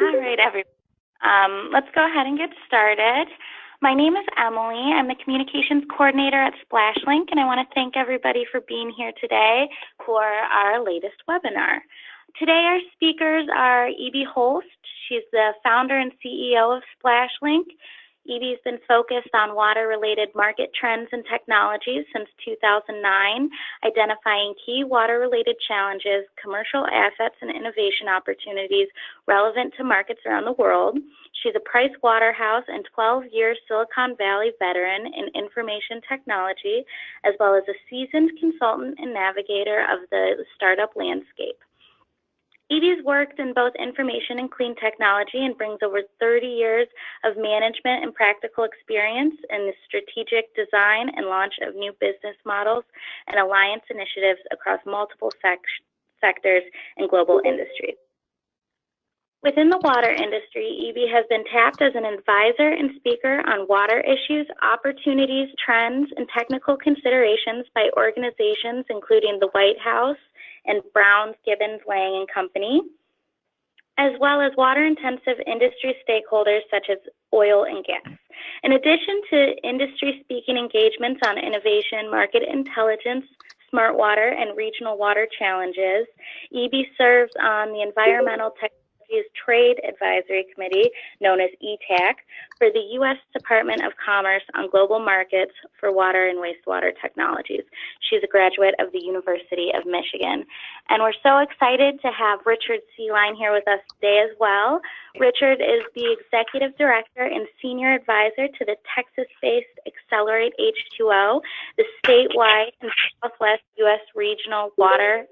All right, everyone. Let's go ahead and get started. My name is Emily. I'm the Communications Coordinator at SplashLink, and I want to thank everybody for being here today for our latest webinar. Today, our speakers are Ebie Holst. She's the founder and CEO of SplashLink. Ebie's been focused on water-related market trends and technologies since 2009, identifying key water-related challenges, commercial assets, and innovation opportunities relevant to markets around the world. She's a Price Waterhouse and 12-year Silicon Valley veteran in information technology, as well as a seasoned consultant and navigator of the startup landscape. Ebie's worked in both information and clean technology and brings over 30 years of management and practical experience in the strategic design and launch of new business models and alliance initiatives across multiple sectors and global industries. Within the water industry, Ebie has been tapped as an advisor and speaker on water issues, opportunities, trends, and technical considerations by organizations including the White House and Brown, Gibbons, Lang and Company, as well as water-intensive industry stakeholders such as oil and gas. In addition to industry-speaking engagements on innovation, market intelligence, smart water, and regional water challenges, Ebie serves on the Environmental Technologies Trade Advisory Committee, known as ETAC, for the U.S. Department of Commerce on global markets for water and wastewater technologies. She's a graduate of the University of Michigan. And we're so excited to have Richard Seline here with us today as well. Richard is the Executive Director and Senior Advisor to the Texas-based Accelerate H2O, the statewide and Southwest U.S. Regional Water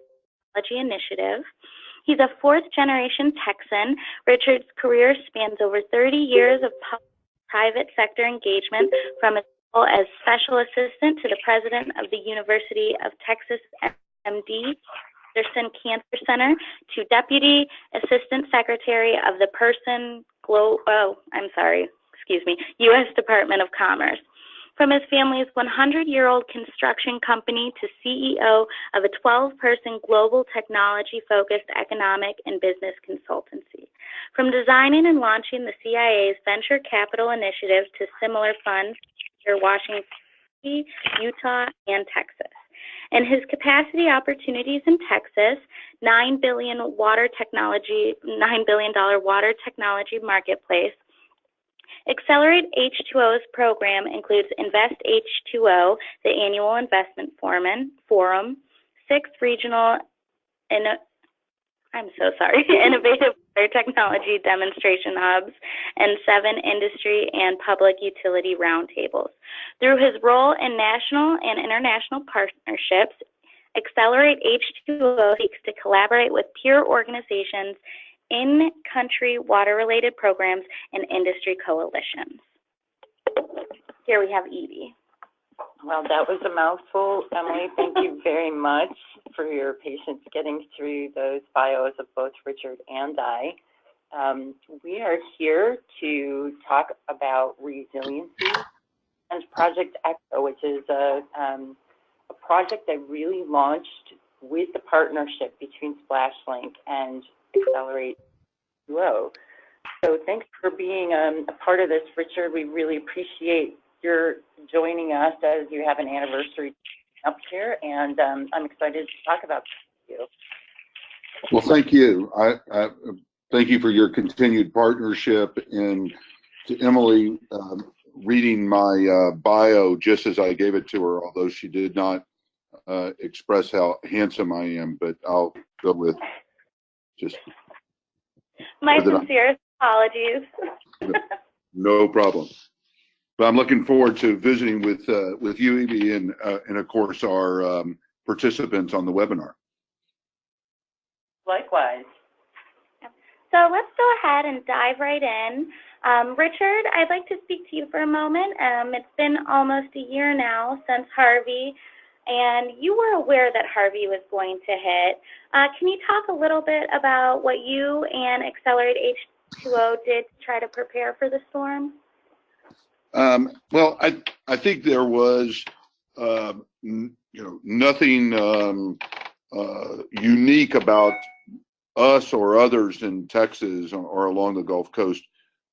Technology Initiative. He's a fourth-generation Texan. Richard's career spans over 30 years of private sector engagement, from his role as special assistant to the president of the University of Texas MD Anderson Cancer Center to deputy assistant secretary of the U.S. Department of Commerce. From his family's 100-year-old construction company to CEO of a 12-person global technology-focused economic and business consultancy. From designing and launching the CIA's venture capital initiatives to similar funds in Washington, Utah, and Texas. In his capacity opportunities in Texas, $9 billion water technology marketplace, Accelerate H2O's program includes Invest H2O, the annual investment forum, 6 regional innovative water technology demonstration hubs, and 7 industry and public utility roundtables. Through his role in national and international partnerships, Accelerate H2O seeks to collaborate with peer organizations, in-country water-related programs, and industry coalitions. Here we have Ebie. Well, that was a mouthful, Emily. Thank you very much for your patience getting through those bios of both Richard and I. We are here to talk about resiliency and Project ECHO, which is a project that really launched with the partnership between SplashLink and Accelerate H2O. So thanks for being a part of this, Richard. We really appreciate your joining us as you have an anniversary up here, and I'm excited to talk about this with you. Well, thank you. I thank you for your continued partnership, and to Emily, reading my bio just as I gave it to her, although she did not express how handsome I am, but I'll go with just my sincerest apologies. No problem. But I'm looking forward to visiting with you, Ebie, and of course our participants on the webinar. Likewise. So let's go ahead and dive right in. Richard, I'd like to speak to you for a moment. It's been almost a year now since Harvey, and you were aware that Harvey was going to hit. Can you talk a little bit about what you and Accelerate H2O did to try to prepare for the storm? Well, I think there was nothing unique about us or others in Texas or along the Gulf Coast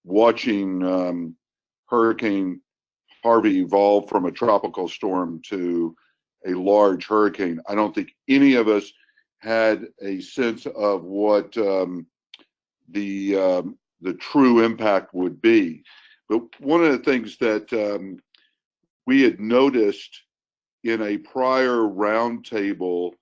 watching Hurricane Harvey evolve from a tropical storm to a large hurricane. I don't think any of us had a sense of what the true impact would be. But one of the things that we had noticed in a prior roundtable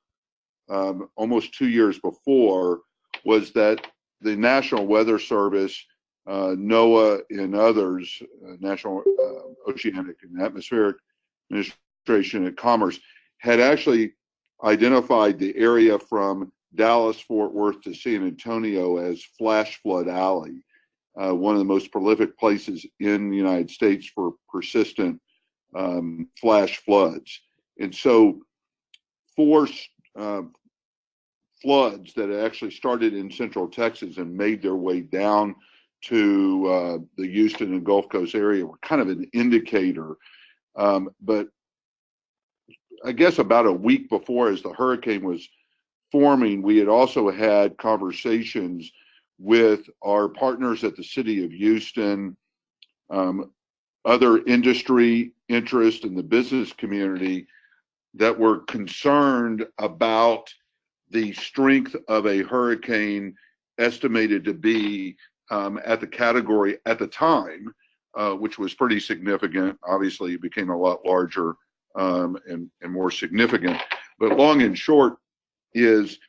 almost 2 years before was that the National Weather Service, NOAA, and others, National Oceanic and Atmospheric Administration and Commerce, had actually identified the area from Dallas, Fort Worth to San Antonio as Flash Flood Alley, one of the most prolific places in the United States for persistent flash floods. And so four floods that actually started in central Texas and made their way down to the Houston and Gulf Coast area were kind of an indicator. But I guess about a week before, as the hurricane was forming, we had also had conversations with our partners at the city of Houston, other industry interest in the business community that were concerned about the strength of a hurricane estimated to be at the category at the time, which was pretty significant. Obviously, it became a lot larger and more significant. But long and short is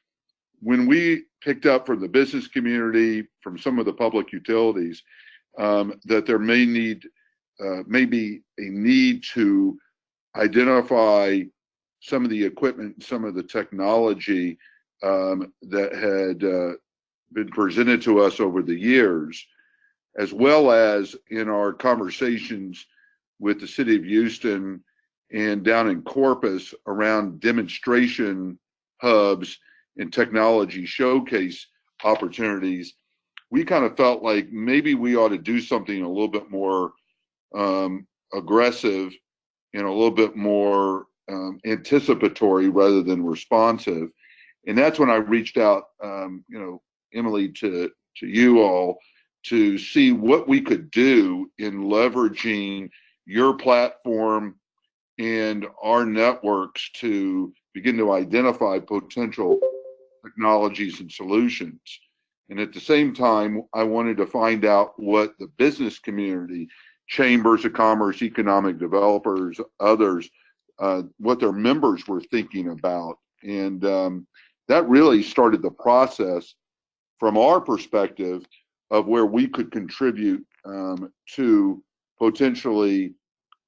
when we picked up from the business community, from some of the public utilities, that there may be a need to identify some of the equipment, some of the technology that had been presented to us over the years, as well as in our conversations with the city of Houston and down in Corpus around demonstration hubs and technology showcase opportunities. We kind of felt like maybe we ought to do something a little bit more aggressive and a little bit more anticipatory rather than responsive. And that's when I reached out, Emily, to you all to see what we could do in leveraging your platform and our networks to begin to identify potential technologies and solutions. And at the same time, I wanted to find out what the business community, chambers of commerce, economic developers, others, what their members were thinking about. And that really started the process from our perspective of where we could contribute to potentially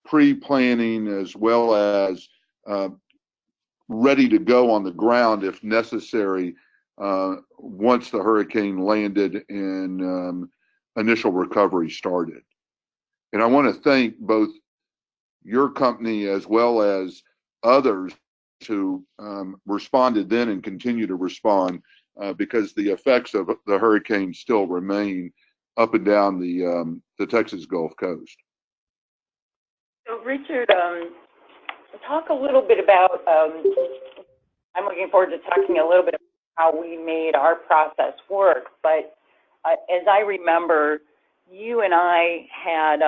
pre-planning as well as ready to go on the ground if necessary once the hurricane landed and initial recovery started. And I want to thank both your company as well as others who responded then and continue to respond because the effects of the hurricane still remain up and down the Texas Gulf Coast. So Richard, talk a little bit about, I'm looking forward to talking a little bit about how we made our process work, but as I remember, you and I had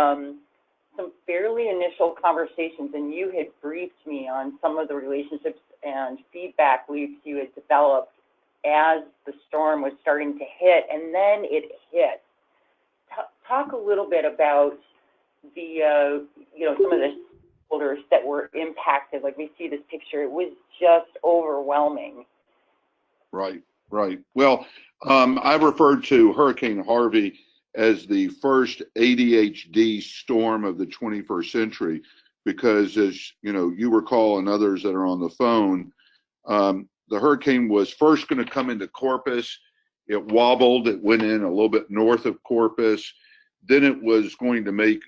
some fairly initial conversations, and you had briefed me on some of the relationships and feedback loops you had developed as the storm was starting to hit, and then it hit. Talk a little bit about the, some of the stakeholders that were impacted. Like we see this picture, it was just overwhelming. Right. Well, I referred to Hurricane Harvey as the first ADHD storm of the 21st century, because as you recall, and others that are on the phone, the hurricane was first going to come into Corpus. It wobbled, it went in a little bit north of Corpus. Then it was going to make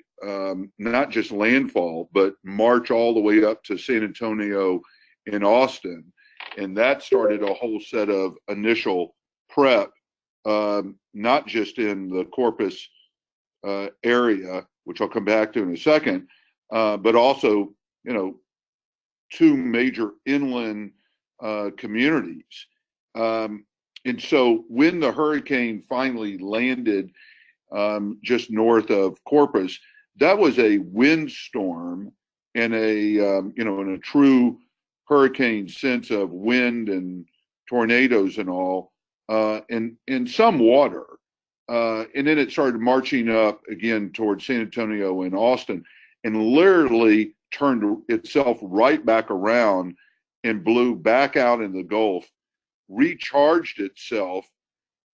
not just landfall, but march all the way up to San Antonio and Austin. And that started a whole set of initial prep, not just in the Corpus area, which I'll come back to in a second, but also, two major inland communities. And And so when the hurricane finally landed just north of Corpus, that was a windstorm and in a true hurricane sense of wind and tornadoes and all, and some water. And then it started marching up again towards San Antonio and Austin, and literally turned itself right back around and blew back out in the Gulf, recharged itself,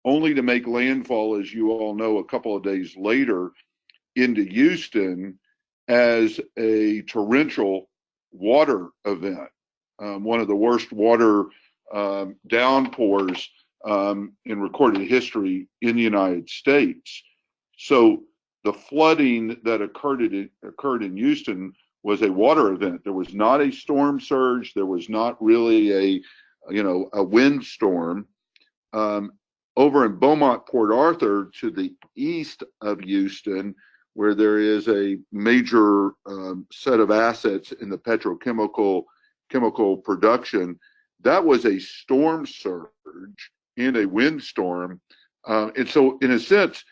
only to make landfall, as you all know, a couple of days later into Houston as a torrential water event, one of the worst water downpours in recorded history in the United States. So the flooding that occurred in Houston was a water event. There was not a storm surge. There was not really a windstorm. Over in Beaumont, Port Arthur, to the east of Houston, where there is a major set of assets in the petrochemical production, that was a storm surge and a windstorm. And so, in a sense,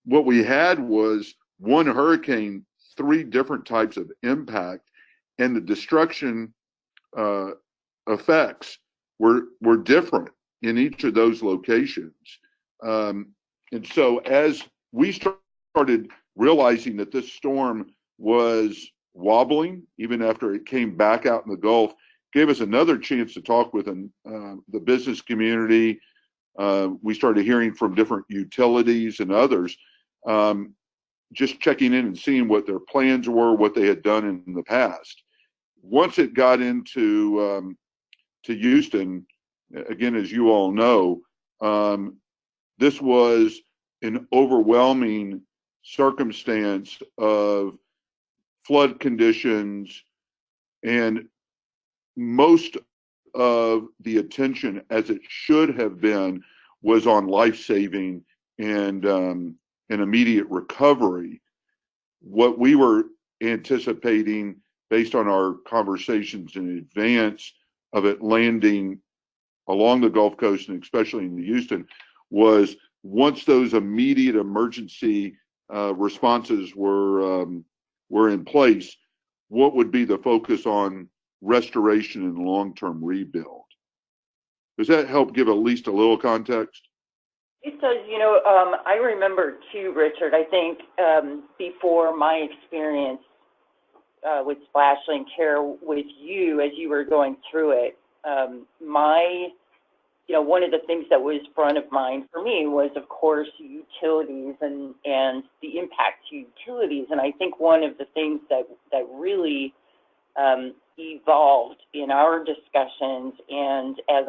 what we had was one hurricane, three different types of impact, and the destruction effects were different in each of those locations. And so as we started realizing that this storm was wobbling, even after it came back out in the Gulf, gave us another chance to talk with the business community. We started hearing from different utilities and others, just checking in and seeing what their plans were, what they had done in the past. Once it got into to Houston, again, as you all know, this was an overwhelming circumstance of flood conditions, and most of the attention, as it should have been, was on life-saving and immediate recovery. What we were anticipating, based on our conversations in advance of it landing along the Gulf Coast and especially in Houston, was once those immediate emergency responses were in place, what would be the focus on restoration and long-term rebuild? Does that help give at least a little context? It does. I remember too, Richard, I think before my experience with SplashLink here with you as you were going through it, one of the things that was front of mind for me was, of course, utilities and the impact to utilities. And I think one of the things that really evolved in our discussions and as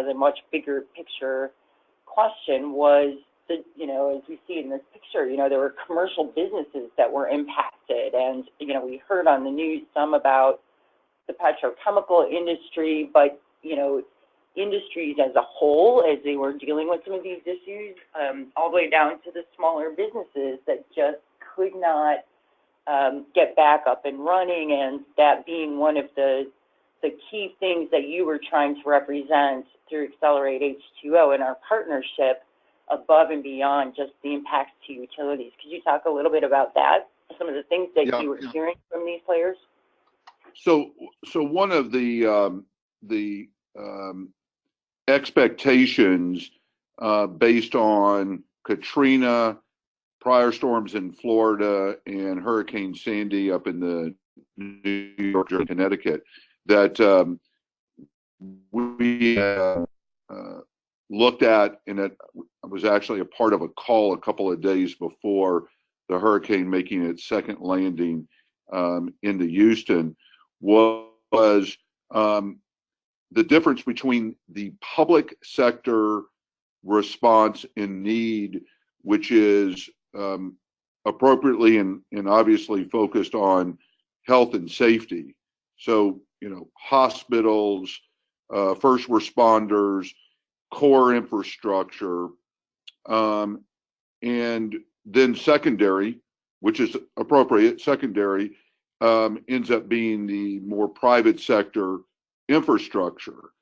a much bigger picture question was as we see in this picture, there were commercial businesses that were impacted. And, we heard on the news some about the petrochemical industry, but, industries as a whole, as they were dealing with some of these issues, all the way down to the smaller businesses that just could not get back up and running, and that being one of the key things that you were trying to represent through Accelerate H2O in our partnership, above and beyond just the impacts to utilities. Could you talk a little bit about that, some of the things that you were hearing from these players? So one of the expectations based on Katrina, prior storms in Florida, and Hurricane Sandy up in the New York and Connecticut, that we looked at, and it was actually a part of a call a couple of days before the hurricane making its second landing into Houston, was the difference between the public sector response in need, which is appropriately and obviously focused on health and safety. So, hospitals, first responders, core infrastructure, and then secondary, which is appropriate, secondary ends up being the more private sector infrastructure.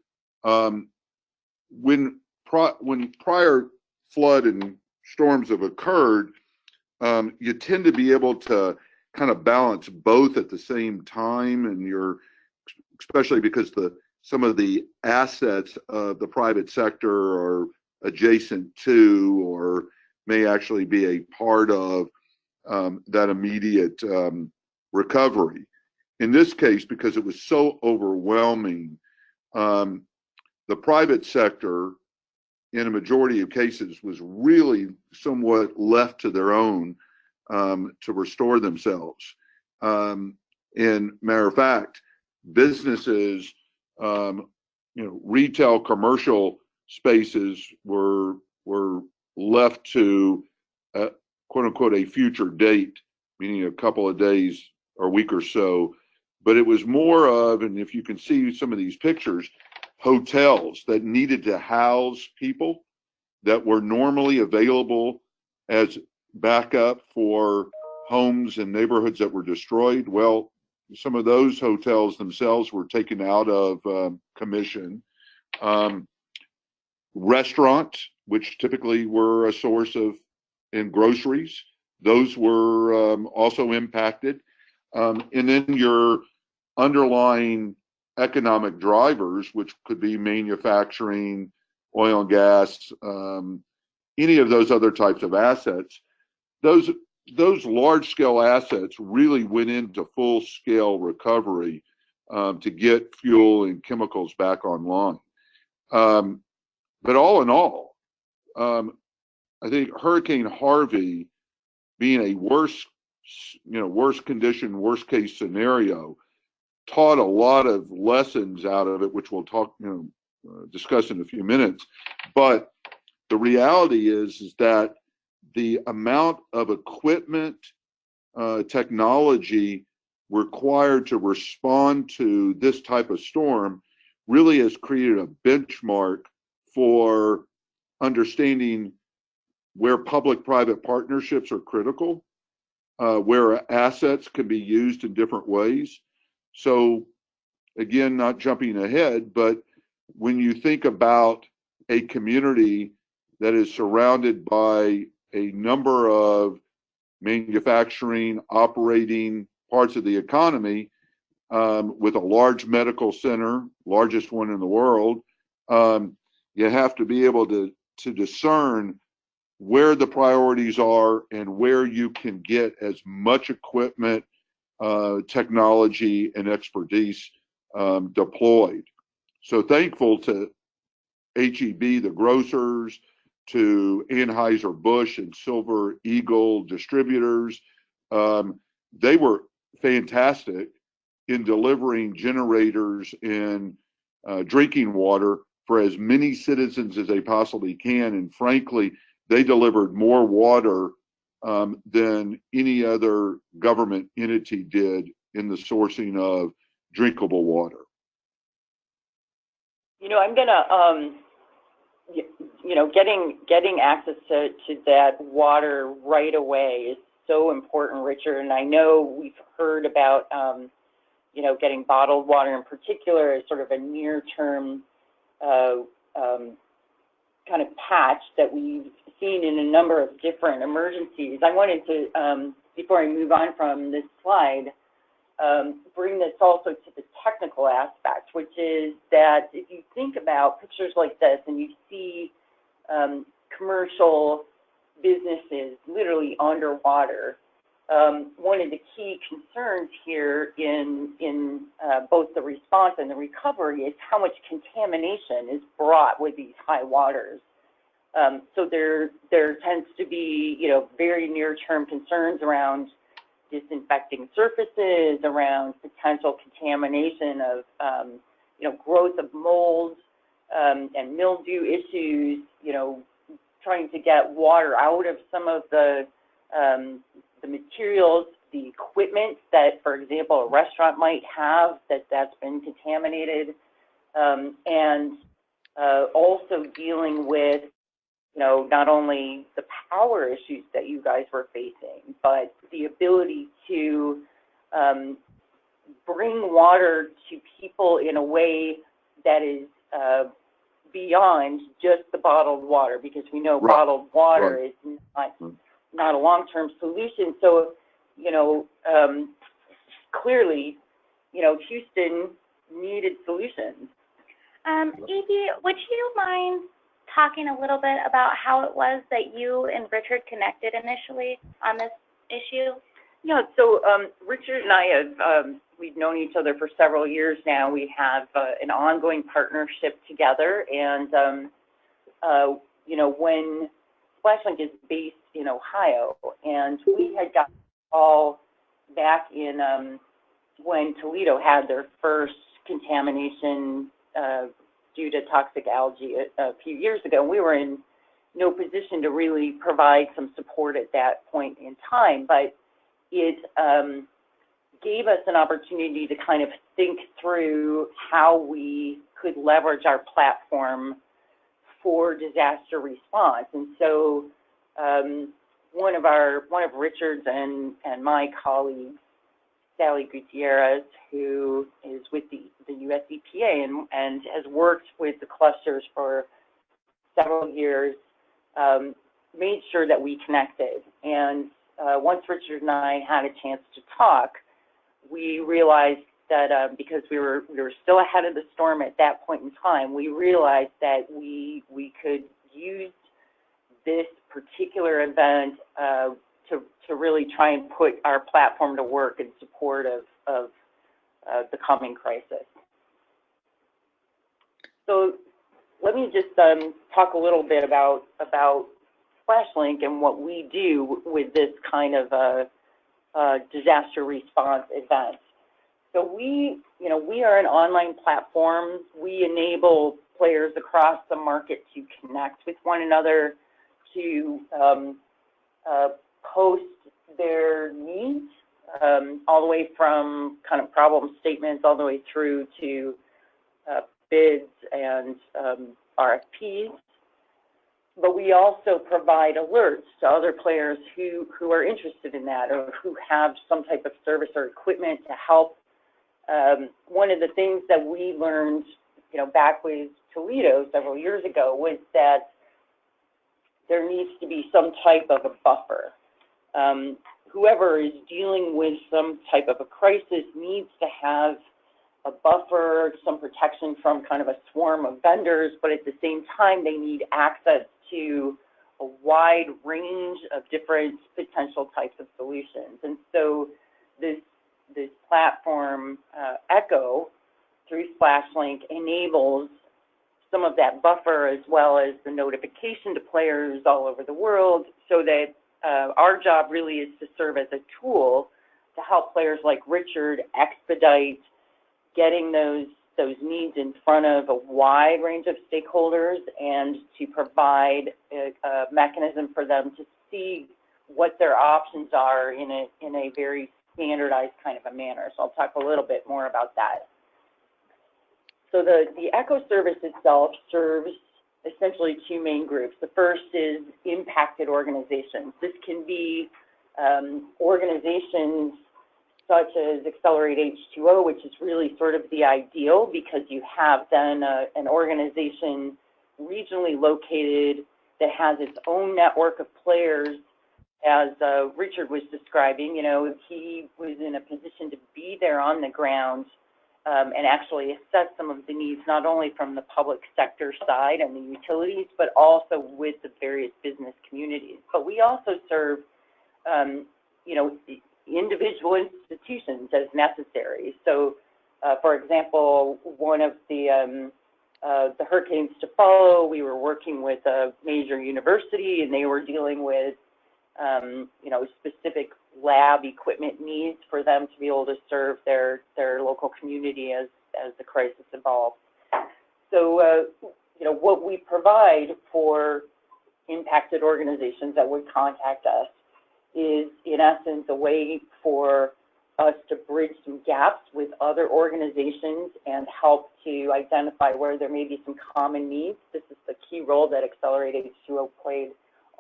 When when prior flood and storms have occurred, you tend to be able to kind of balance both at the same time, and especially because some of the assets of the private sector are adjacent to or may actually be a part of that immediate recovery. In this case, because it was so overwhelming, the private sector, in a majority of cases, was really somewhat left to their own to restore themselves. And matter of fact, businesses, retail, commercial spaces were left to quote unquote a future date, meaning a couple of days or a week or so. But it was more of, and if you can see some of these pictures, hotels that needed to house people that were normally available as backup for homes and neighborhoods that were destroyed. Well, some of those hotels themselves were taken out of commission. Restaurants, which typically were a source of, in groceries, those were also impacted. And then your underlying economic drivers, which could be manufacturing, oil and gas, any of those other types of assets, those large-scale assets really went into full-scale recovery to get fuel and chemicals back online. But all in all, I think Hurricane Harvey, being a worst condition, worst case scenario, taught a lot of lessons out of it, which we'll discuss in a few minutes. But the reality is that the amount of equipment, technology required to respond to this type of storm really has created a benchmark for understanding where public-private partnerships are critical, where assets can be used in different ways. So again, not jumping ahead, but when you think about a community that is surrounded by a number of manufacturing, operating parts of the economy, with a large medical center, largest one in the world, you have to be able to discern where the priorities are and where you can get as much equipment, technology, and expertise deployed. So thankful to HEB, the grocers, to Anheuser-Busch and Silver Eagle distributors. They were fantastic in delivering generators and drinking water for as many citizens as they possibly can. And frankly, they delivered more water than any other government entity did in the sourcing of drinkable water. I'm gonna, getting access to that water right away is so important, Richard. And I know we've heard about, getting bottled water in particular as sort of a near-term kind of patch that we've seen in a number of different emergencies. I wanted to, before I move on from this slide, bring this also to the technical aspect, which is that if you think about pictures like this and you see commercial businesses literally underwater, one of the key concerns here in both the response and the recovery is how much contamination is brought with these high waters. So there tends to be, very near-term concerns around disinfecting surfaces, around potential contamination of, growth of mold and mildew issues, trying to get water out of some of the materials, the equipment that, for example, a restaurant might have that's been contaminated, and also dealing with, not only the power issues that you guys were facing, but the ability to bring water to people in a way that is beyond just the bottled water, because we know bottled water is not a long-term solution. So, you know, clearly, you know, Houston needed solutions. Ebie, would you mind talking a little bit about how it was that you and Richard connected initially on this issue? Yeah, so Richard and I have, we've known each other for several years now. We have an ongoing partnership together, and, you know, when SplashLink is based in Ohio, and we had got all back in when Toledo had their first contamination due to toxic algae a few years ago. We were in no position to really provide some support at that point in time, but it gave us an opportunity to kind of think through how we could leverage our platform for disaster response. And so one of Richard's and my colleagues, Sally Gutierrez, who is with the US EPA and has worked with the clusters for several years, made sure that we connected. And once Richard and I had a chance to talk, we realized that because we were still ahead of the storm at that point in time, we realized that we could use this particular event to really try and put our platform to work in support of the coming crisis. So let me just talk a little bit about SplashLink and what we do with this kind of disaster response event. So we are an online platform. We enable players across the market to connect with one another, to post their needs, all the way from kind of problem statements all the way through to bids and RFPs. But we also provide alerts to other players who are interested in that, or who have some type of service or equipment to help. One of the things that we learned, you know, back with Toledo several years ago was that there needs to be some type of a buffer. Whoever is dealing with some type of a crisis needs to have a buffer, some protection from kind of a swarm of vendors, but at the same time, they need access to a wide range of different potential types of solutions. And so this platform, Echo, through SplashLink, enables some of that buffer as well as the notification to players all over the world, so that our job really is to serve as a tool to help players like Richard expedite getting those needs in front of a wide range of stakeholders, and to provide a mechanism for them to see what their options are in a very standardized kind of a manner. So I'll talk a little bit more about that. So the Echo service itself serves essentially two main groups. The first is impacted organizations. This can be organizations such as Accelerate H2O, which is really sort of the ideal, because you have then an organization regionally located that has its own network of players. As Richard was describing, you know, he was in a position to be there on the ground and actually assess some of the needs, not only from the public sector side and the utilities, but also with the various business communities. But we also serve, you know, individual institutions as necessary. So, for example, one of the hurricanes to follow, we were working with a major university, and they were dealing with, you know, specific lab equipment needs for them to be able to serve their local community as the crisis evolved. So, you know, what we provide for impacted organizations that would contact us is, in essence, a way for us to bridge some gaps with other organizations and help to identify where there may be some common needs. This is the key role that Accelerate H2O played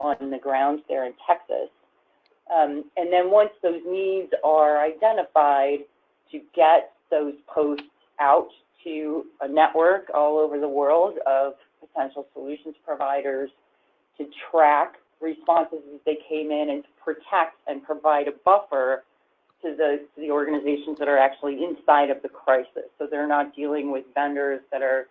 on the ground there in Texas. And then once those needs are identified, to get those posts out to a network all over the world of potential solutions providers to track responses as they came in and to protect and provide a buffer to the organizations that are actually inside of the crisis. So they're not dealing with vendors that are,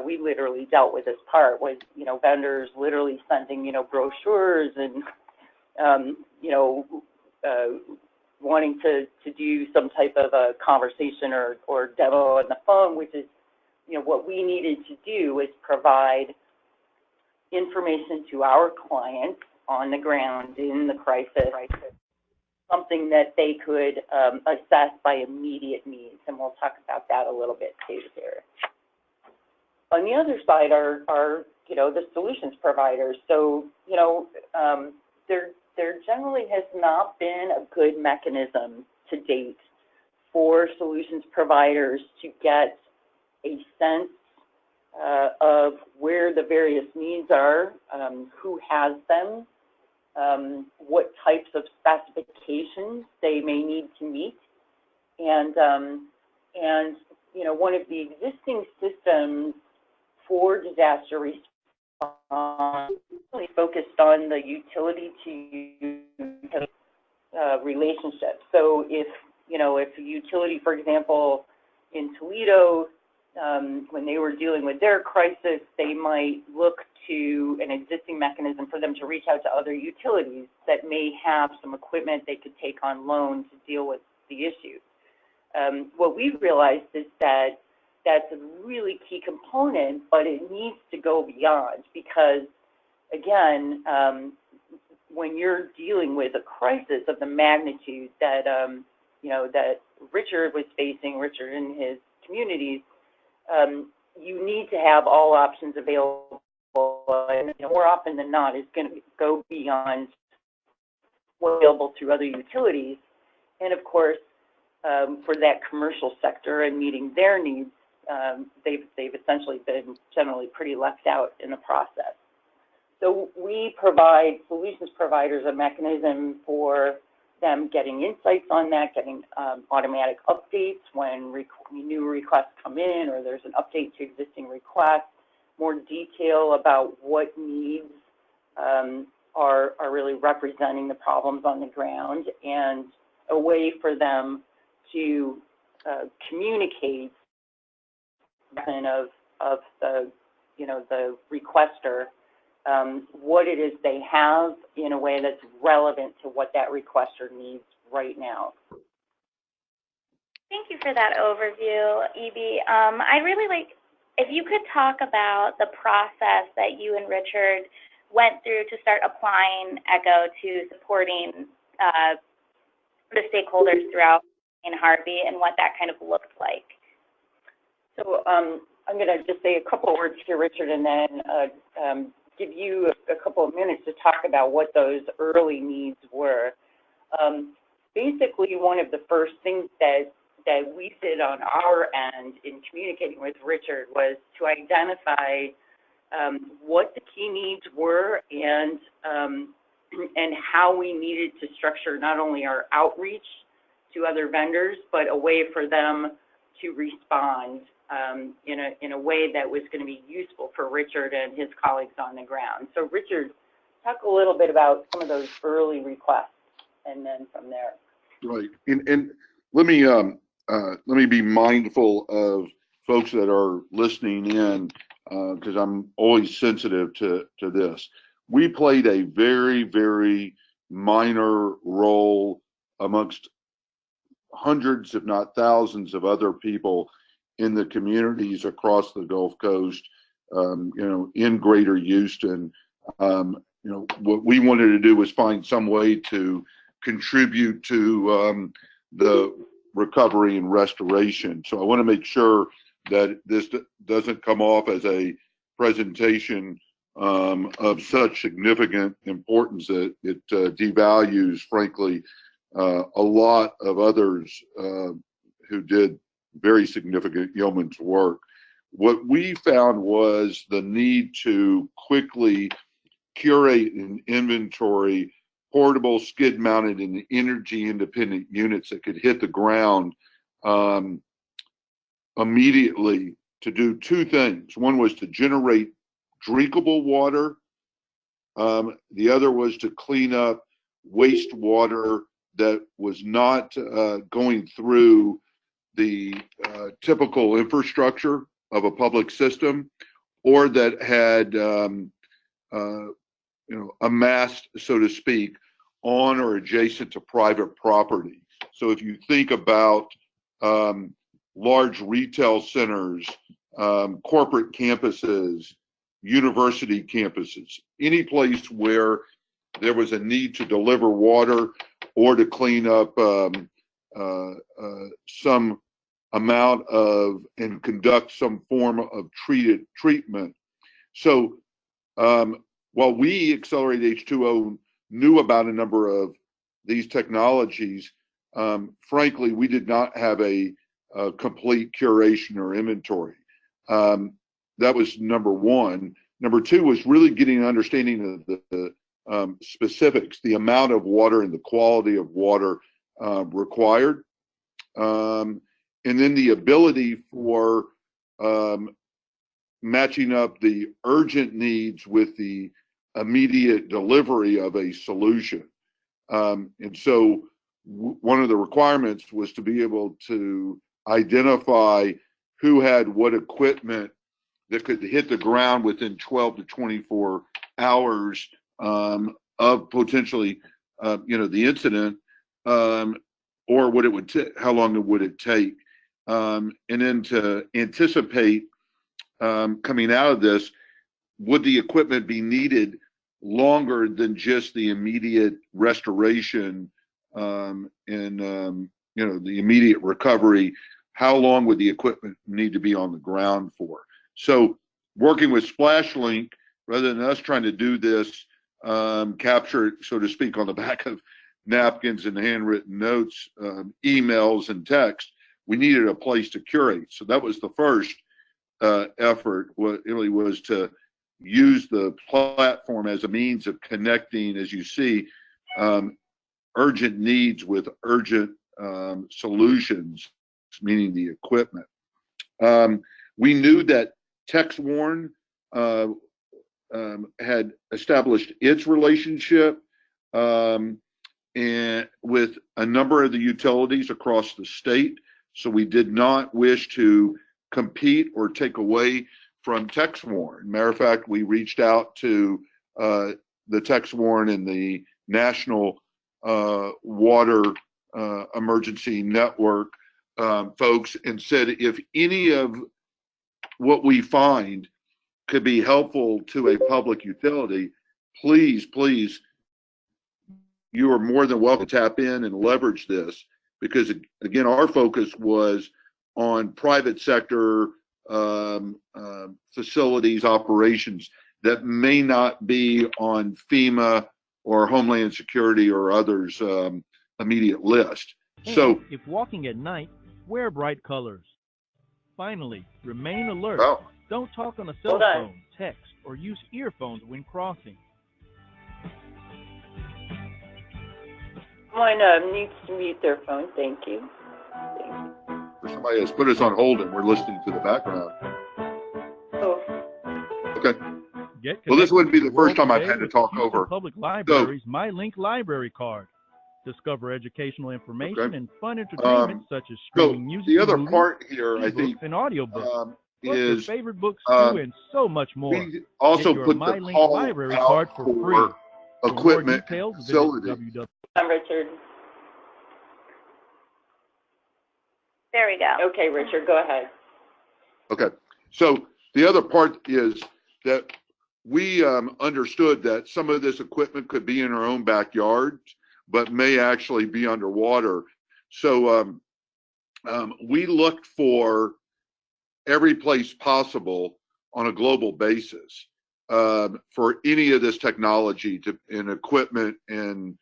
we literally dealt with this part with, vendors literally sending, brochures and, wanting to do some type of a conversation or demo on the phone, which is, what we needed to do is provide information to our clients on the ground in the crisis, something that they could assess by immediate needs, and we'll talk about that a little bit too here. On the other side are the solutions providers. So, there generally has not been a good mechanism to date for solutions providers to get a sense of where the various needs are, who has them, what types of specifications they may need to meet, and one of the existing systems for disaster response really focused on the utility to relationship. So if a utility, for example, in Toledo, when they were dealing with their crisis, they might look to an existing mechanism for them to reach out to other utilities that may have some equipment they could take on loan to deal with the issue. What we've realized is that that's a really key component, but it needs to go beyond because, again, when you're dealing with a crisis of the magnitude that, that Richard was facing, Richard and his communities, you need to have all options available. And more often than not, it's going to go beyond what's available through other utilities. And of course, for that commercial sector and meeting their needs, they've essentially been generally pretty left out in the process. So we provide solutions providers a mechanism for them getting insights on that, getting automatic updates when new requests come in or there's an update to existing requests, more detail about what needs are really representing the problems on the ground, and a way for them to communicate of the the requester what it is they have in a way that's relevant to what that requester needs right now. Thank you for that overview, Ebie. I'd really like if you could talk about the process that you and Richard went through to start applying ECHO to supporting the stakeholders throughout in Harvey and what that kind of looked like. So I'm going to just say a couple of words here, Richard, and then give you a couple of minutes to talk about what those early needs were. Basically, one of the first things that we did on our end in communicating with Richard was to identify what the key needs were and how we needed to structure not only our outreach to other vendors, but a way for them to respond in a way that was going to be useful for Richard and his colleagues on the ground. So Richard, talk a little bit about some of those early requests, and then from there. Right, and let me be mindful of folks that are listening in, because I'm always sensitive to this. We played a very, very minor role amongst hundreds, if not thousands, of other people in the communities across the Gulf Coast, in Greater Houston. What we wanted to do was find some way to contribute to the recovery and restoration. So I want to make sure that this doesn't come off as a presentation of such significant importance that it devalues, frankly, a lot of others who did very significant yeoman's work. What we found was the need to quickly curate and inventory portable, skid-mounted, and energy-independent units that could hit the ground immediately to do two things. One was to generate drinkable water. The other was to clean up wastewater that was not going through the typical infrastructure of a public system, or that had amassed, so to speak, on or adjacent to private property. So if you think about large retail centers, corporate campuses, university campuses, any place where there was a need to deliver water or to clean up some amount of and conduct some form of treatment. So while we, Accelerate H2O, knew about a number of these technologies, frankly, we did not have a complete curation or inventory. That was number one. Number two was really getting an understanding of the specifics, the amount of water and the quality of water required. And then the ability for matching up the urgent needs with the immediate delivery of a solution. And so one of the requirements was to be able to identify who had what equipment that could hit the ground within 12 to 24 hours of potentially, the incident, or what it would how long would it take, and then to anticipate coming out of this, would the equipment be needed longer than just the immediate restoration and the immediate recovery? How long would the equipment need to be on the ground for? So working with SplashLink, rather than us trying to do this, capture it, so to speak, on the back of napkins and handwritten notes, emails and text, we needed a place to curate. So that was the first effort. What really was to use the platform as a means of connecting, as you see, urgent needs with urgent solutions, meaning the equipment. We knew that TexWarn had established its relationship and with a number of the utilities across the state. So we did not wish to compete or take away from TexWarn. Matter of fact, we reached out to the TexWarn and the National Water Emergency Network folks and said, if any of what we find could be helpful to a public utility, please, you are more than welcome to tap in and leverage this, because again, our focus was on private sector facilities, operations that may not be on FEMA or Homeland Security or others' immediate list. So if walking at night, wear bright colors. Finally, remain alert. Oh. Don't talk on a cell phone, text, or use earphones when crossing. Someone needs to mute their phone. Thank you. Somebody has put us on hold and we're listening to the background. Oh. Okay. Well, this wouldn't be the first time I've had to talk over. Public Libraries MyLink Library Card. Discover educational information and fun entertainment such as streaming music. The other movies, part here, I think, and audiobooks. is favorite books too, and so much more. We also put the MyLink call Library out card for free. equipment For more details, facility. I'm Richard. There we go. Okay, Richard, go ahead. Okay. So the other part is that we understood that some of this equipment could be in our own backyard, but may actually be underwater. So we looked for every place possible on a global basis for any of this technology and equipment and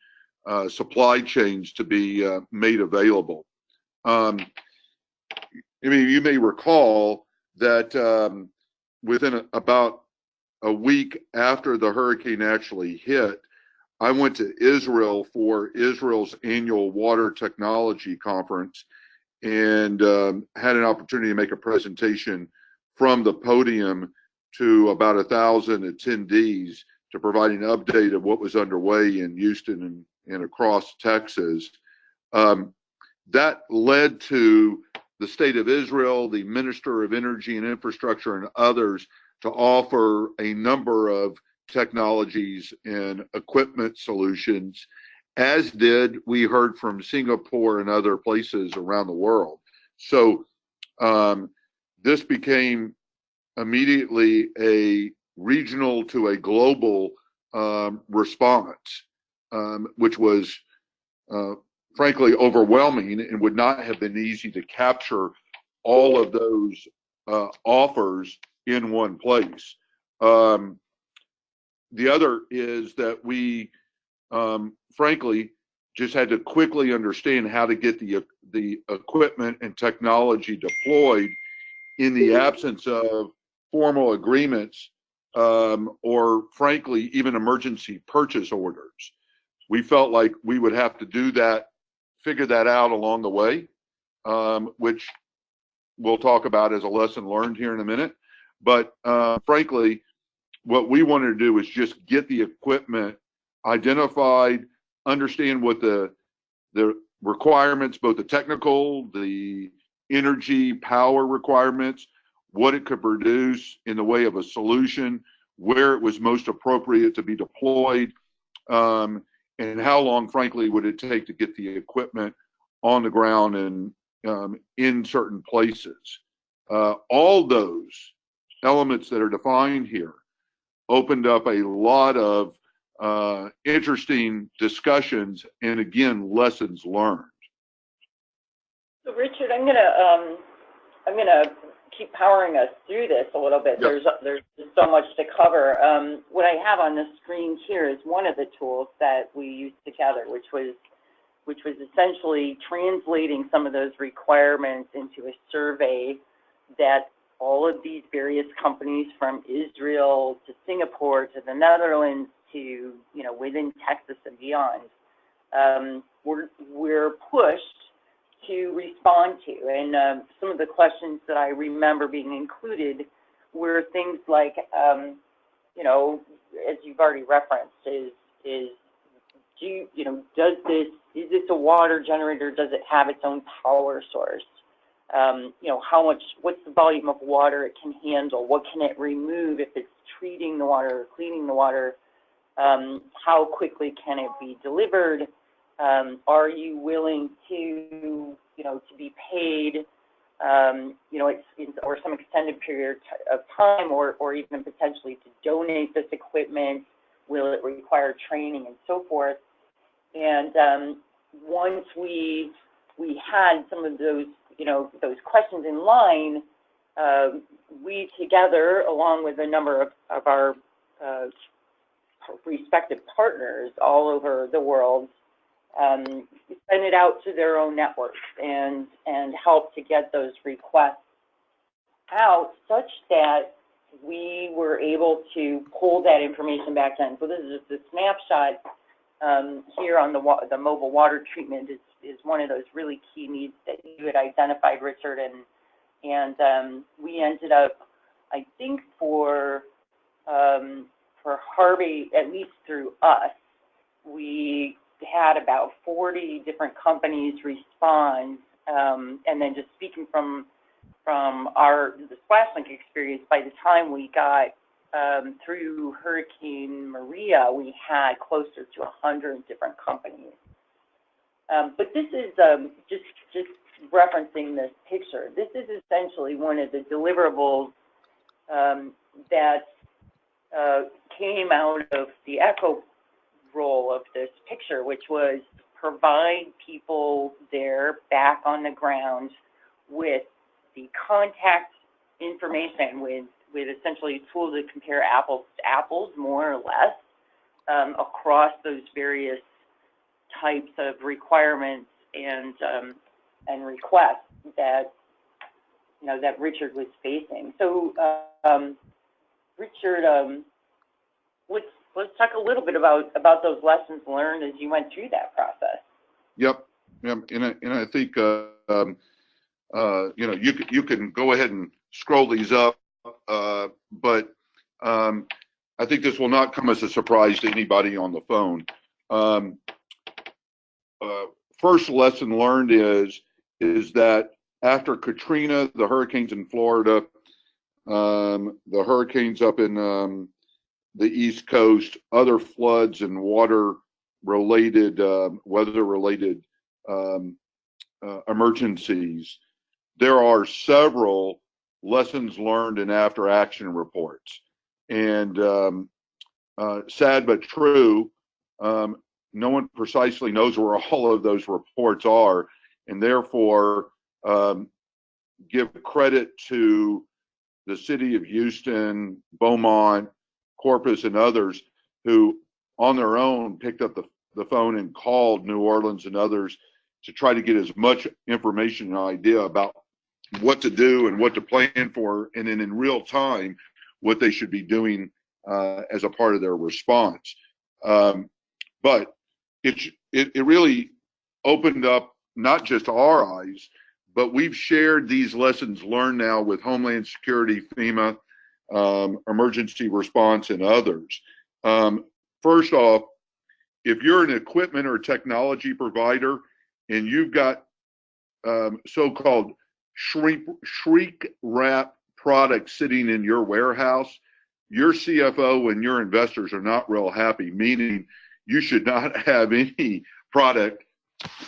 supply chains to be made available. You may recall that within about a week after the hurricane actually hit, I went to Israel for Israel's annual water technology conference and had an opportunity to make a presentation from the podium to about 1,000 attendees to provide an update of what was underway in Houston and across Texas. That led to the State of Israel, the Minister of Energy and Infrastructure, and others to offer a number of technologies and equipment solutions, as did we heard from Singapore and other places around the world. So this became immediately a regional to a global response, which was frankly overwhelming and would not have been easy to capture all of those offers in one place. The other is that we frankly just had to quickly understand how to get the equipment and technology deployed in the absence of formal agreements or frankly even emergency purchase orders. We felt like we would have to do that, figure that out along the way, which we'll talk about as a lesson learned here in a minute. But frankly, what we wanted to do was just get the equipment identified, understand what the requirements, both the technical, the energy, power requirements, what it could produce in the way of a solution, where it was most appropriate to be deployed, and how long, frankly, would it take to get the equipment on the ground and in certain places. All those elements that are defined here opened up a lot of interesting discussions and, again, lessons learned. So, Richard, I'm gonna keep powering us through this a little bit. Yep. There's so much to cover. What I have on the screen here is one of the tools that we used together, which was essentially translating some of those requirements into a survey that all of these various companies, from Israel to Singapore to the Netherlands to within Texas and beyond, we're pushed to respond to. And some of the questions that I remember being included were things like, as you've already referenced, is this a water generator? Does it have its own power source? What's the volume of water it can handle? What can it remove if it's treating the water or cleaning the water? How quickly can it be delivered? Are you willing to be paid, or some extended period of time, or even potentially to donate this equipment? Will it require training and so forth? And once we had some of those questions in line, we together, along with a number of our respective partners all over the world, send it out to their own networks and help to get those requests out such that we were able to pull that information back in. So this is just a snapshot here on the mobile water treatment is one of those really key needs that you had identified, Richard, and we ended up, I think for Harvey, at least through us, we had about 40 different companies respond, and then just speaking from the SplashLink experience, by the time we got through Hurricane Maria, we had closer to 100 different companies. But this is just referencing this picture. This is essentially one of the deliverables that came out of the echo role of this picture, which was provide people there back on the ground with the contact information, with essentially a tool to compare apples to apples, more or less, across those various types of requirements and requests that that Richard was facing. So, Richard, let's talk a little bit about those lessons learned as you went through that process. Yep. And I think you can go ahead and scroll these up, but I think this will not come as a surprise to anybody on the phone. First lesson learned is that after Katrina, the hurricanes in Florida, the hurricanes up in the East Coast, other floods and water-related, weather-related emergencies, there are several lessons learned and after-action reports. And sad but true, no one precisely knows where all of those reports are, and therefore give credit to the city of Houston, Beaumont, Corpus, and others who on their own picked up the phone and called New Orleans and others to try to get as much information and idea about what to do and what to plan for, and then in real time what they should be doing as a part of their response. But it really opened up not just our eyes, but we've shared these lessons learned now with Homeland Security, FEMA, emergency response, and others. First off, if you're an equipment or technology provider and you've got so-called shrink wrap products sitting in your warehouse, your CFO and your investors are not real happy, meaning you should not have any product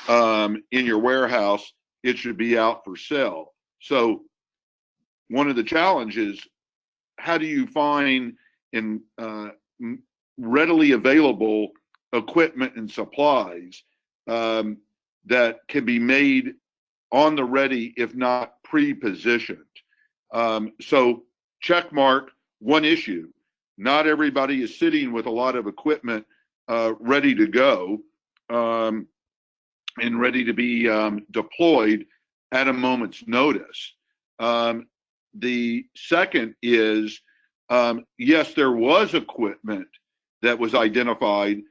in your warehouse. It should be out for sale. So one of the challenges, how do you find in readily available equipment and supplies that can be made on the ready, if not pre-positioned? So check mark, one issue. Not everybody is sitting with a lot of equipment ready to go and ready to be deployed at a moment's notice. The second is, yes, there was equipment that was identified,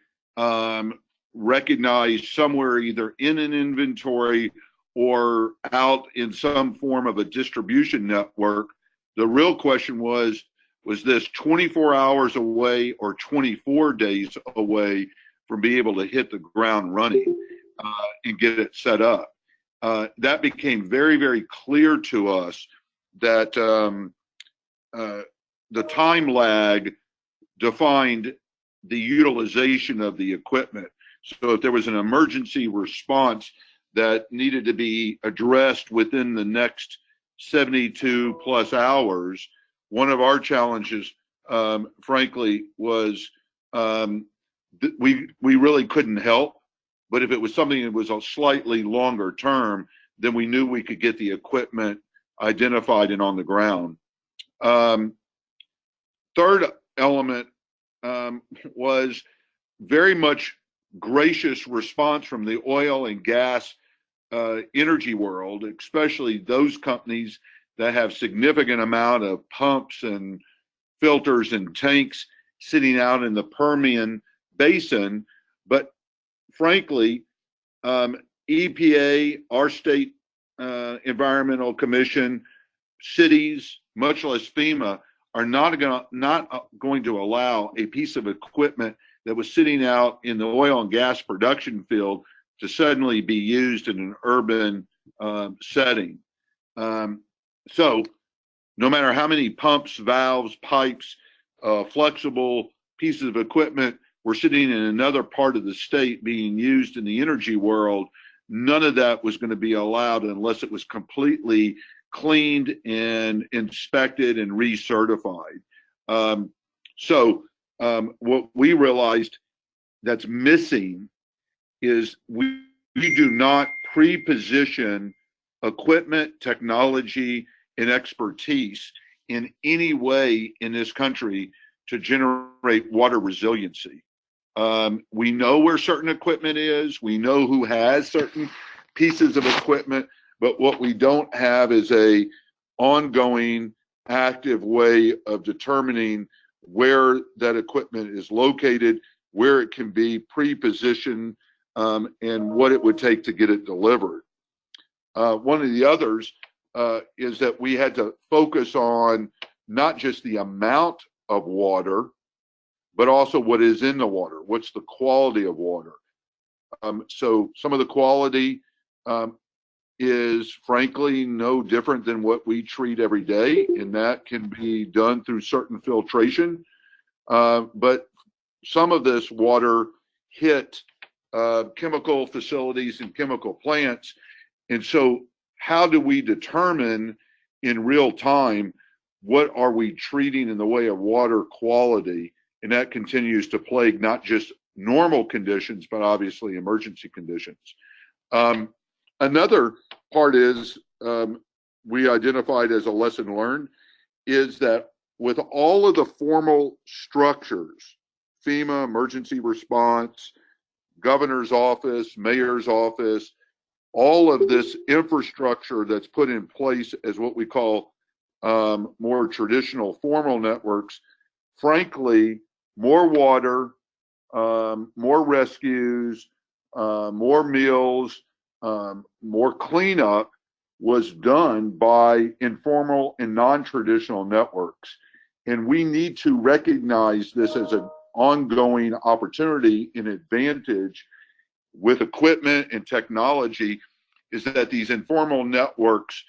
recognized somewhere either in an inventory or out in some form of a distribution network. The real question was this 24 hours away or 24 days away from being able to hit the ground running and get it set up? That became very, very clear to us that the time lag defined the utilization of the equipment. So if there was an emergency response that needed to be addressed within the next 72 plus hours, one of our challenges, frankly, was we really couldn't help. But if it was something that was a slightly longer term, then we knew we could get the equipment identified and on the ground. Third element was very much gracious response from the oil and gas energy world, especially those companies that have significant amount of pumps and filters and tanks sitting out in the Permian Basin. But frankly, EPA, our state environmental commission, cities, much less FEMA, are not going to allow a piece of equipment that was sitting out in the oil and gas production field to suddenly be used in an urban setting. So no matter how many pumps, valves, pipes, flexible pieces of equipment were sitting in another part of the state being used in the energy world, none of that was going to be allowed unless it was completely cleaned and inspected and recertified. So what we realized that's missing is we do not pre-position equipment, technology, and expertise in any way in this country to generate water resiliency. We know where certain equipment is. We know who has certain pieces of equipment, but what we don't have is a ongoing, active way of determining where that equipment is located, where it can be pre-positioned, and what it would take to get it delivered. One of the others is that we had to focus on not just the amount of water, but also what is in the water. What's the quality of water? So some of the quality is frankly no different than what we treat every day, and that can be done through certain filtration. But some of this water hit chemical facilities and chemical plants. And so how do we determine in real time what are we treating in the way of water quality? And that continues to plague not just normal conditions, but obviously emergency conditions. Another part is we identified as a lesson learned is that with all of the formal structures, FEMA, emergency response, governor's office, mayor's office, all of this infrastructure that's put in place as what we call more traditional formal networks, frankly, more water, more rescues, more meals, more cleanup was done by informal and non-traditional networks. And we need to recognize this as an ongoing opportunity and advantage with equipment and technology, is that these informal networks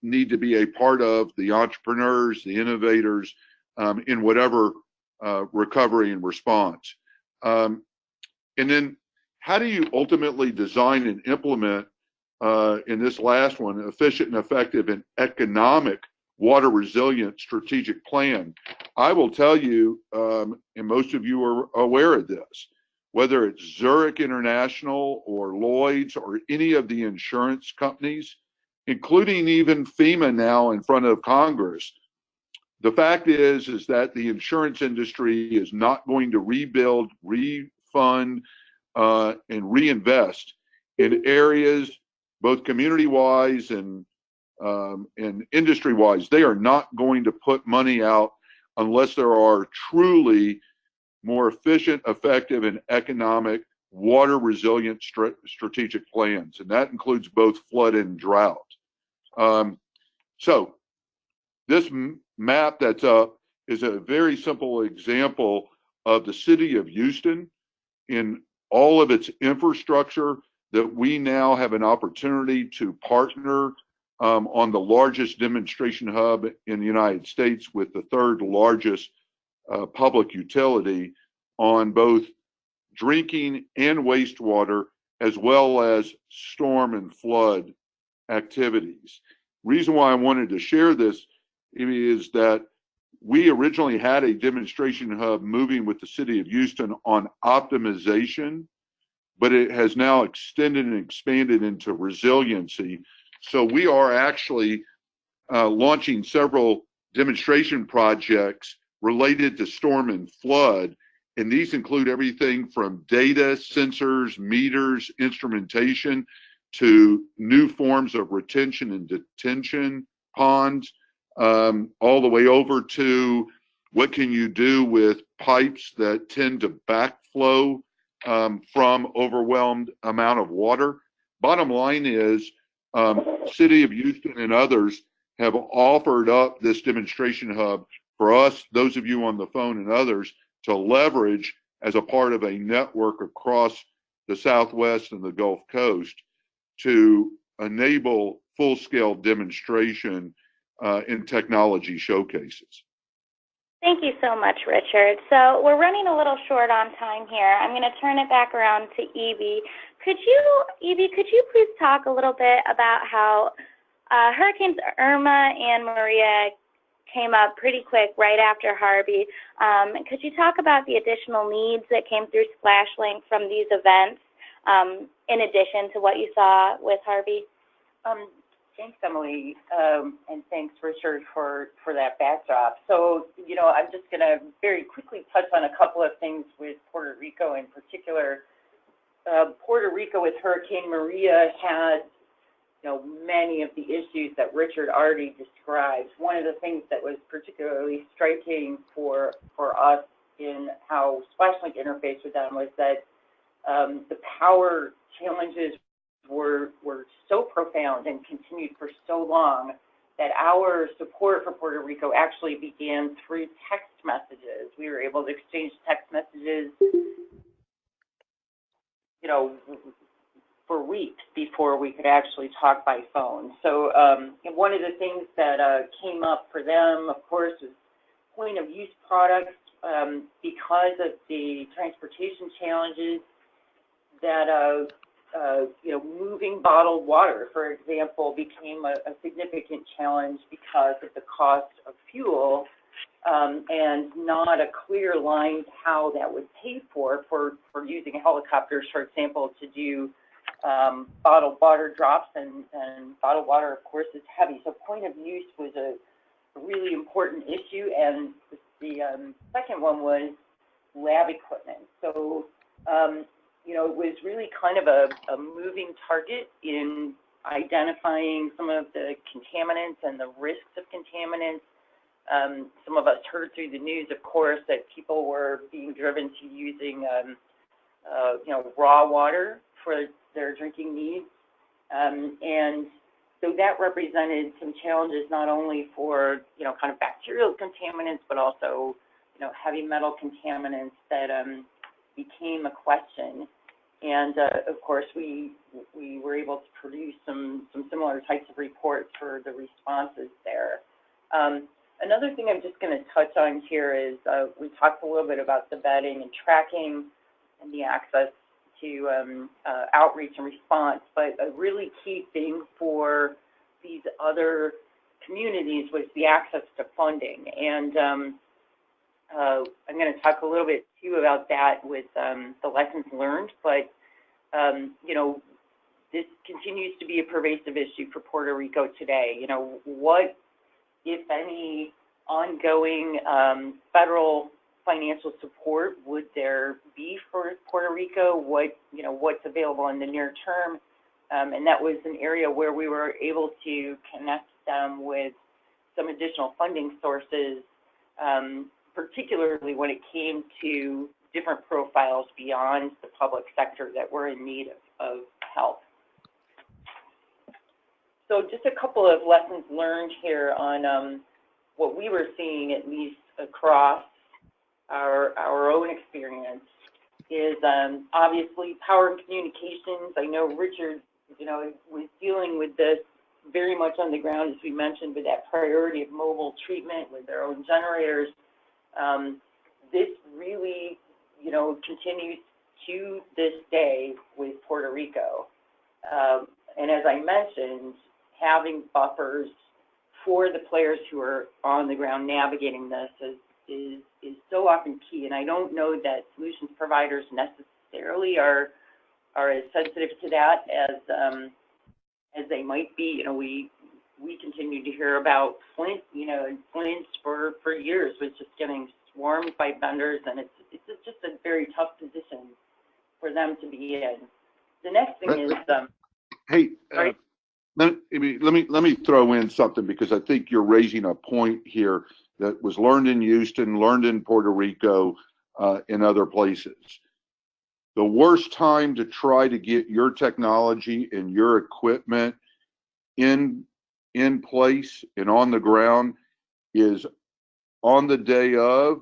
need to be a part of the entrepreneurs, the innovators in whatever recovery and response. And then how do you ultimately design and implement, in this last one, efficient and effective and economic water resilient strategic plan? I will tell you, and most of you are aware of this, whether it's Zurich International or Lloyd's or any of the insurance companies, including even FEMA now in front of Congress, the fact is that the insurance industry is not going to rebuild, refund, and reinvest in areas, both community-wise and industry-wise. They are not going to put money out unless there are truly more efficient, effective, and economic water resilient strategic plans, and that includes both flood and drought. So this map that's up is a very simple example of the city of Houston in all of its infrastructure that we now have an opportunity to partner on the largest demonstration hub in the United States with the third largest public utility on both drinking and wastewater, as well as storm and flood activities. Reason why I wanted to share this is that we originally had a demonstration hub moving with the city of Houston on optimization, but it has now extended and expanded into resiliency. So we are actually launching several demonstration projects related to storm and flood. And these include everything from data, sensors, meters, instrumentation, to new forms of retention and detention ponds, all the way over to what can you do with pipes that tend to backflow from overwhelmed amount of water. Bottom line is, City of Houston and others have offered up this demonstration hub for us, those of you on the phone and others, to leverage as a part of a network across the Southwest and the Gulf Coast to enable full-scale demonstration in technology showcases. Thank you so much, Richard. So we're running a little short on time here. I'm going to turn it back around to Ebie. Ebie, could you please talk a little bit about how Hurricanes Irma and Maria came up pretty quick right after Harvey? Could you talk about the additional needs that came through SplashLink from these events, in addition to what you saw with Harvey? Thanks, Emily, and thanks, Richard, for that backdrop. So, I'm just going to very quickly touch on a couple of things with Puerto Rico in particular. Puerto Rico with Hurricane Maria had, many of the issues that Richard already described. One of the things that was particularly striking for us in how SplashLink interfaced with them was that the power challenges were so profound and continued for so long that our support for Puerto Rico actually began through text messages. We were able to exchange text messages, you know, for weeks before we could actually talk by phone. So and one of the things that came up for them, of course, was point of use products because of the transportation challenges that you know, moving bottled water, for example, became a significant challenge because of the cost of fuel and not a clear line how that would pay for using helicopters, for example, to do bottled water drops, and bottled water, of course, is heavy. So point of use was a really important issue, and the second one was lab equipment. So you know, it was really kind of a moving target in identifying some of the contaminants and the risks of contaminants. Some of us heard through the news, of course, that people were being driven to using, you know, raw water for their drinking needs. And so that represented some challenges not only for, you know, kind of bacterial contaminants, but also, you know, heavy metal contaminants that became a question. And of course, we were able to produce some similar types of reports for the responses there. Another thing I'm just going to touch on here is we talked a little bit about the vetting and tracking and the access to outreach and response, but a really key thing for these other communities was the access to funding. And I'm going to talk a little bit too about that with the lessons learned, but you know, this continues to be a pervasive issue for Puerto Rico today. You know, what, if any, ongoing federal financial support would there be for Puerto Rico? What, you know, what's available in the near term? And that was an area where we were able to connect them with some additional funding sources, particularly when it came to different profiles beyond the public sector that were in need of help. So just a couple of lessons learned here on what we were seeing, at least across our own experience, is obviously power and communications. I know Richard, you know, was dealing with this very much on the ground, as we mentioned, with that priority of mobile treatment with their own generators. This really, you know, continues to this day with Puerto Rico. And as I mentioned, having buffers for the players who are on the ground navigating this is so often key. And I don't know that solutions providers necessarily are as sensitive to that as they might be. You know, we continue to hear about Flint, you know, and Flint for years was just getting swarmed by vendors, and it's just a very tough position for them to be in. The next thing is hey, let me throw in something, because I think you're raising a point here that was learned in Houston, learned in Puerto Rico, in other places. The worst time to try to get your technology and your equipment in place and on the ground is on the day of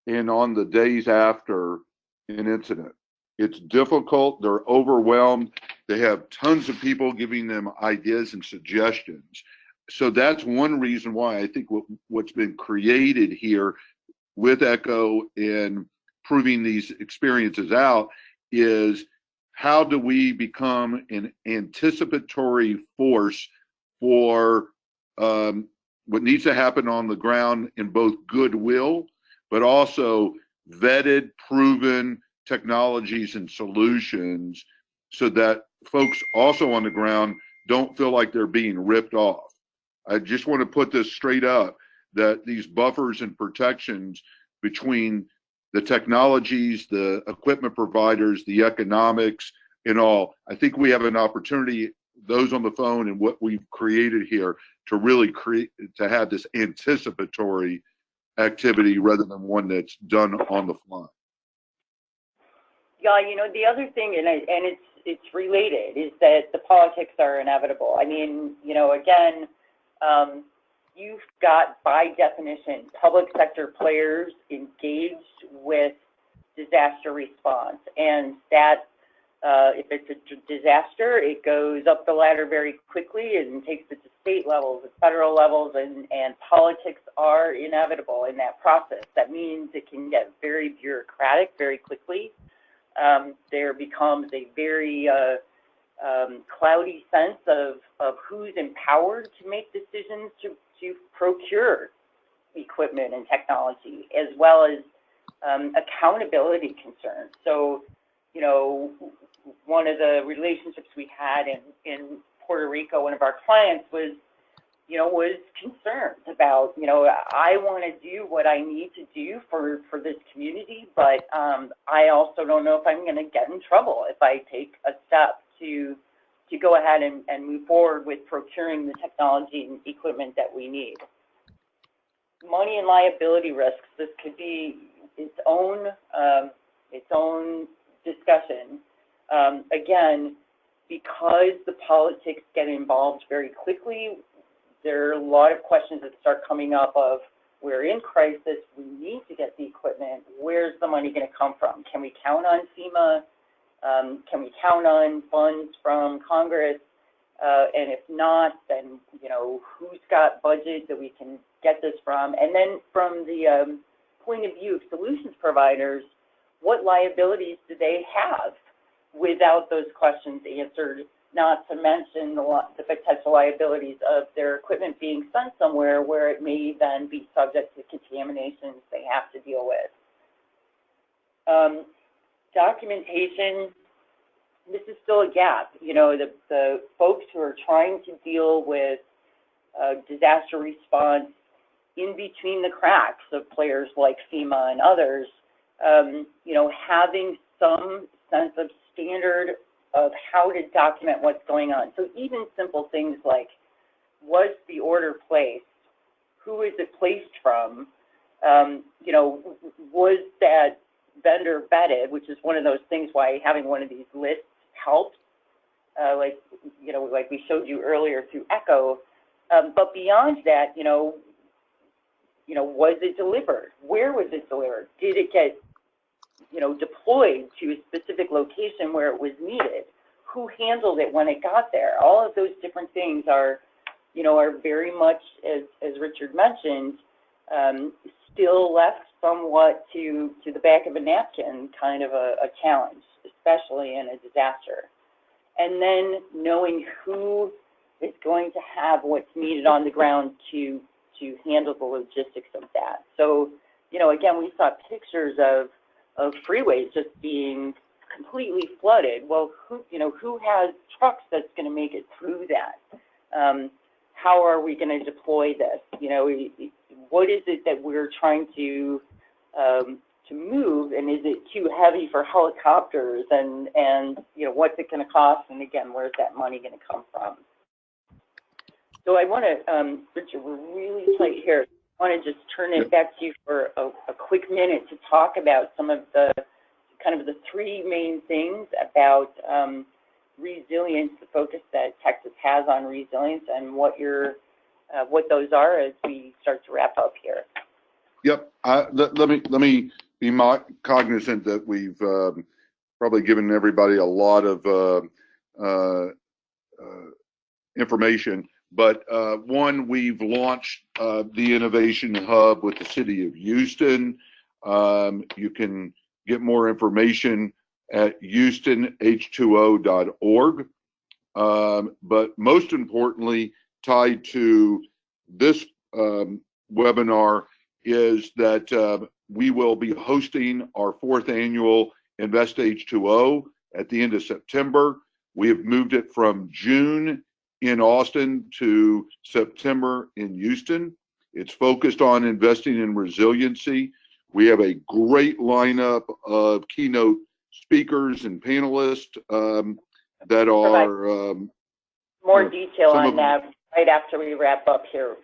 and on the days after an incident. It's difficult. They're overwhelmed. They have tons of people giving them ideas and suggestions. So that's one reason why I think what's been created here with ECHO and proving these experiences out is, how do we become an anticipatory force for what needs to happen on the ground in both goodwill, but also vetted, proven technologies and solutions, so that folks also on the ground don't feel like they're being ripped off. I just want to put this straight up, that these buffers and protections between the technologies, the equipment providers, the economics, and all, I think we have an opportunity, those on the phone and what we've created here, to really to have this anticipatory activity rather than one that's done on the fly. Yeah, you know, the other thing, and it's related, is that the politics are inevitable. I mean, you know, again, you've got, by definition, public sector players engaged with disaster response. And that, if it's a disaster, it goes up the ladder very quickly and takes it to state levels, federal levels, and politics are inevitable in that process. That means it can get very bureaucratic very quickly. There becomes a very cloudy sense of who's empowered to make decisions to procure equipment and technology, as well as accountability concerns. So, you know, one of the relationships we had in Puerto Rico, one of our clients was concerned about, I want to do what I need to do for this community, but I also don't know if I'm going to get in trouble if I take a step to go ahead and move forward with procuring the technology and equipment that we need. Money and liability risks, this could be its own discussion. Again, because the politics get involved very quickly, there are a lot of questions that start coming up of, we're in crisis, we need to get the equipment, where's the money going to come from? Can we count on FEMA? Can we count on funds from Congress? And if not, then, who's got budget that we can get this from? And then from the point of view of solutions providers, what liabilities do they have without those questions answered, not to mention the potential liabilities of their equipment being sent somewhere where it may then be subject to contaminations they have to deal with. Documentation, this is still a gap. The folks who are trying to deal with disaster response in between the cracks of players like FEMA and others, having some sense of standard of how to document what's going on. So even simple things like, was the order placed? Who is it placed from? Was that vendor vetted, which is one of those things why having one of these lists helps, like we showed you earlier through ECHO. But beyond that, was it delivered? Where was it delivered? Did it get deployed to a specific location where it was needed? Who handled it when it got there? All of those different things are very much, as Richard mentioned, still left somewhat to the back of a napkin, kind of a challenge, especially in a disaster. And then knowing who is going to have what's needed on the ground to handle the logistics of that. So, again, we saw pictures of freeways just being completely flooded. Well, who has trucks that's going to make it through that? How are we going to deploy this? What is it that we're trying to move, and is it too heavy for helicopters? And what's it going to cost? And again, where's that money going to come from? So I want to, Richard, we're really tight here. I want to just turn it back to you for a quick minute to talk about some of the the three main things about resilience, the focus that Texas has on resilience, and what those are as we start to wrap up here. Yep. Let me be cognizant that we've probably given everybody a lot of information. But one, we've launched the Innovation Hub with the City of Houston. You can get more information at houstonh2o.org. But most importantly, tied to this webinar is that we will be hosting our 4th annual Invest H2O at the end of September. We have moved it from June in Austin to September in Houston. It's focused on investing in resiliency. We have a great lineup of keynote speakers and panelists that are more detail on that right after we wrap up here.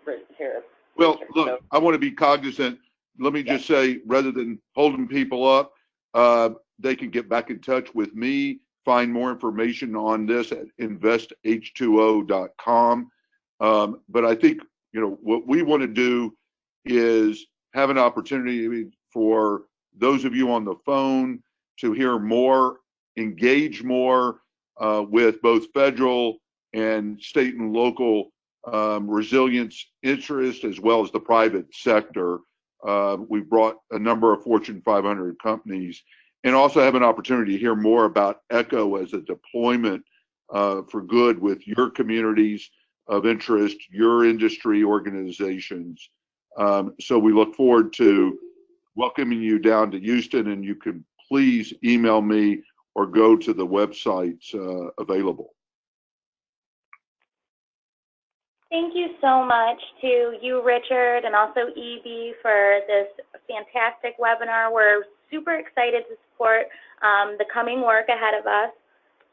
Well, look, I want to be cognizant. Let me just say, rather than holding people up, they can get back in touch with me, find more information on this at investh2o.com. But I think what we want to do is have an opportunity for those of you on the phone to hear more, engage more with both federal and state and local resilience interest, as well as the private sector. We've brought a number of Fortune 500 companies, and also have an opportunity to hear more about ECHO as a deployment for good with your communities of interest, your industry organizations. So we look forward to welcoming you down to Houston, and you can please email me or go to the websites available. Thank you so much to you, Richard, and also Ebie for this fantastic webinar. We're super excited to support the coming work ahead of us.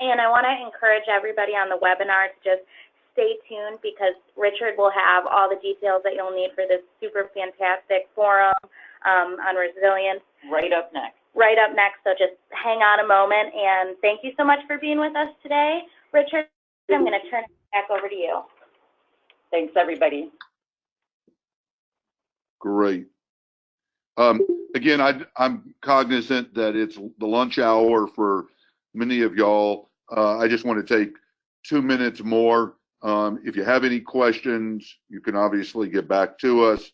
And I want to encourage everybody on the webinar to just stay tuned, because Richard will have all the details that you'll need for this super fantastic forum on resilience. Right up next. Right up next, so just hang on a moment. And thank you so much for being with us today. Richard, I'm going to turn it back over to you. Thanks, everybody. Great. Again, I'm cognizant that it's the lunch hour for many of y'all. I just want to take 2 minutes more. If you have any questions, you can obviously get back to us.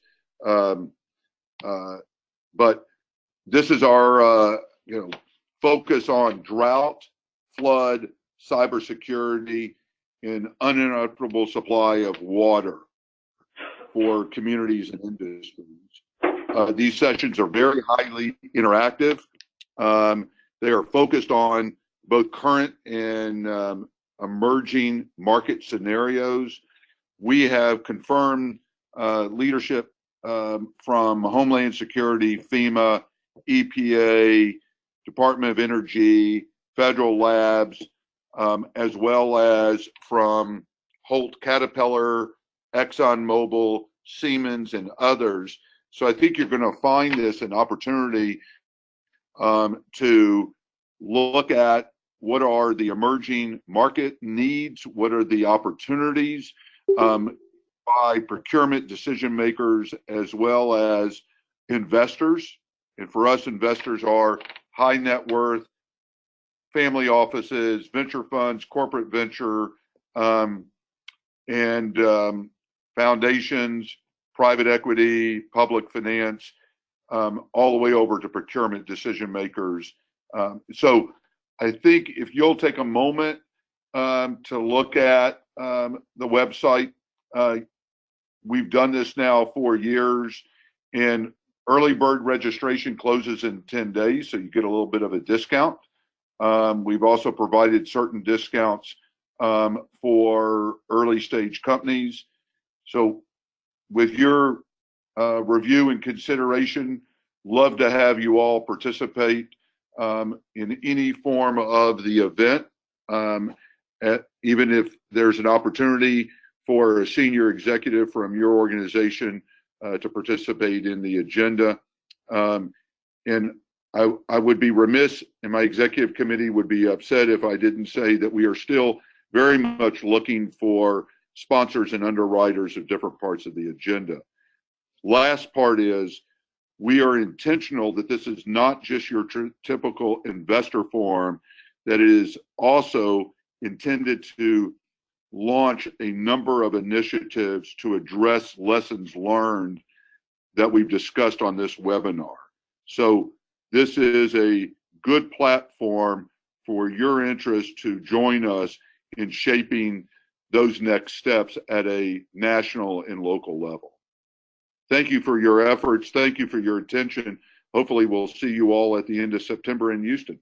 But this is our focus on drought, flood, cybersecurity, and uninterruptible supply of water for communities and industries. These sessions are very highly interactive. They are focused on both current and emerging market scenarios. We have confirmed leadership from Homeland Security, FEMA, EPA, Department of Energy, federal labs, as well as from Holt Caterpillar, ExxonMobil, Siemens, and others. So I think you're going to find this an opportunity to look at what are the emerging market needs, what are the opportunities by procurement decision makers as well as investors. And for us, investors are high net worth, family offices, venture funds, corporate venture, and foundations, private equity, public finance, all the way over to procurement decision makers. So I think if you'll take a moment to look at the website, we've done this now for years, and early bird registration closes in 10 days, so you get a little bit of a discount. We've also provided certain discounts for early stage companies. So with your review and consideration, love to have you all participate in any form of the event, even if there's an opportunity for a senior executive from your organization to participate in the agenda. And I would be remiss, and my executive committee would be upset if I didn't say that we are still very much looking for sponsors and underwriters of different parts of the agenda. Last part is, we are intentional that this is not just your typical investor forum, that it is also intended to launch a number of initiatives to address lessons learned that we've discussed on this webinar. So this is a good platform for your interest to join us in shaping those next steps at a national and local level. Thank you for your efforts. Thank you for your attention. Hopefully we'll see you all at the end of September in Houston.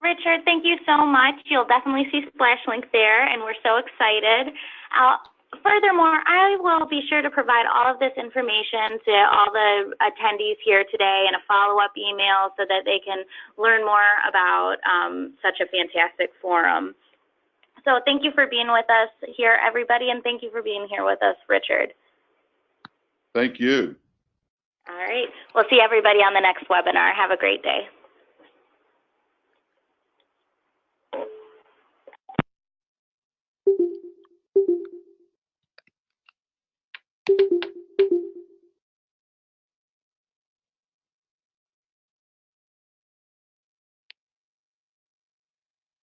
Richard, thank you so much. You'll definitely see SplashLink there, and we're so excited. Furthermore, I will be sure to provide all of this information to all the attendees here today in a follow-up email so that they can learn more about such a fantastic forum. So thank you for being with us here, everybody, and thank you for being here with us, Richard. Thank you. All right. We'll see everybody on the next webinar. Have a great day.